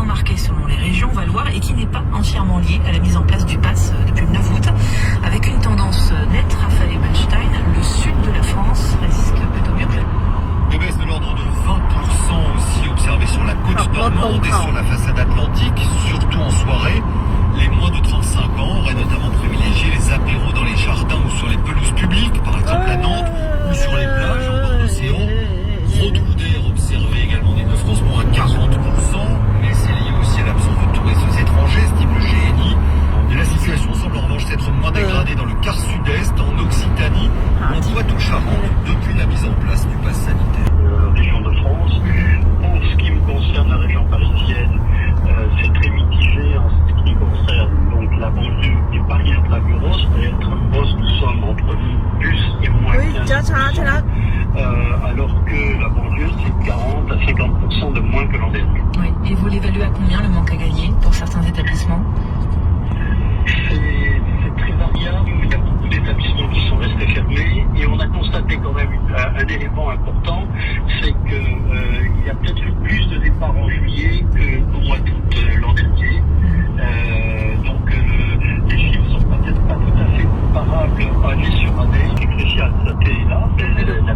marqué selon les régions, on va le voir, et qui n'est pas entièrement lié à la mise en place du pass depuis le 9 août. Avec une tendance nette, Raphaël Ebenstein, le sud de la France risque plutôt mieux que la... Des baisses de l'ordre de 20% aussi observées sur la côte normande et sur la façade atlantique, surtout en soirée. Les moins de 35 ans auraient notamment privilégié les apéros dans les jardins ou sur les pelouses publiques, par exemple à Nantes, ou sur les plages en bord d'océan. Retour d'air observé également en Île-de-France, moins 40%, mais c'est lié aussi à l'absence de touristes étrangers, estime le GNI. Et la situation semble en revanche s'être moins dégradée dans le quart sud-est, en Occitanie, en Poitou-Charentes, depuis la mise en place du pass sanitaire. Région de France. Pour ce qui me concerne, la région parisienne, c'est très mitigé en ce qui concerne donc la banlieue et Paris intramuros. Et intramuros, nous sommes entre plus et moins 15%, alors que la banlieue, c'est 40 à 50% de moins que l'an dernier. Oui. Et vous l'évaluez à combien le manque à gagner pour certains établissements? C'est très variable. Il y a beaucoup d'établissements qui sont restés fermés et on a constaté quand même un élément important, c'est qu'il y a peut-être eu plus de départs en juillet qu'au mois d'août l'an dernier. Donc les chiffres ne sont peut-être pas tout à fait comparables année sur année. C'est crucial, ça est là.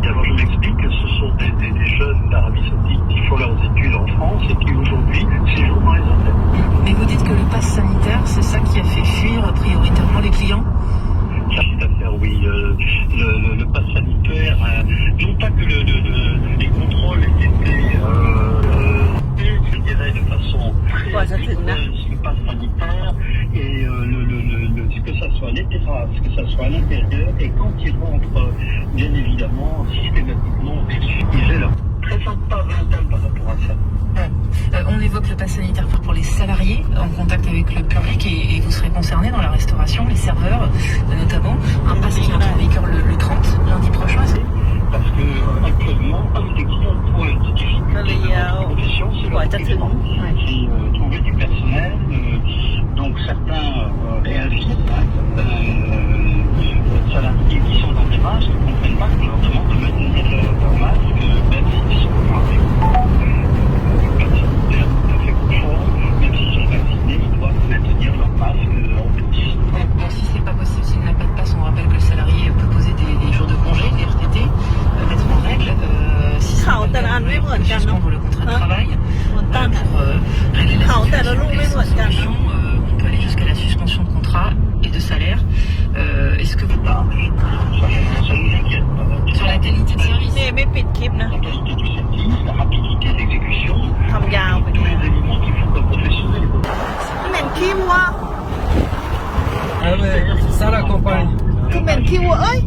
D'abord, je m'explique que ce sont des jeunes d'Arabie Saoudite qui font leurs études en France et qui aujourd'hui séjournent dans les hôtels. Mais vous dites que le pass sanitaire, c'est ça qui a fait fuir prioritairement les clients? C'est à faire, oui. Le pass sanitaire, non pas que les contrôles aient été je dirais de façon très rigoureuse, le pass sanitaire, et que ça soit les terrasses, que ça soit à l'intérieur, et quand ils rentrent, bien évidemment, systématiquement, ils ne présentent pas vingt par rapport à ça. On évoque le pass sanitaire pour les salariés en contact avec le public et vous serez concernés dans la restauration, les serveurs notamment. Un pass qui entre en vigueur le 30, lundi prochain. Parce que actuellement, un des grands points de difficulté de notre profession, c'est le recrutement. C'est trouver du personnel. Donc certains réagissent, certains salariés qui sont dans des masques ne comprennent pas qu'on leur demande de maintenir leur masque, même s'ils sont convaincus. Même s'ils sont vaccinés, ils doivent maintenir leur masque en petit. Bon, si c'est pas possible, s'il n'a pas de passe, on rappelle que le salarié peut poser des jours de congé, des RTT, mettre en règle. Si c'est pas le cas, on peut suspendre le contrat de travail. Pour régler la situation, on peut aller jusqu'à la suspension de contrat et de salaire. Est-ce que vous... Ça nous inquiète pas. Sur la qualité de service? ไม่ปิดคลิปนะ La qualité du service, la rapidité d'exécution, ทำยาวไป tous les éléments qui font qu'un professionnel est คือเหม็นขี้วัว Ah ouais, c'est ça la campagne. คือเหม็นขี้วัวเอ้ย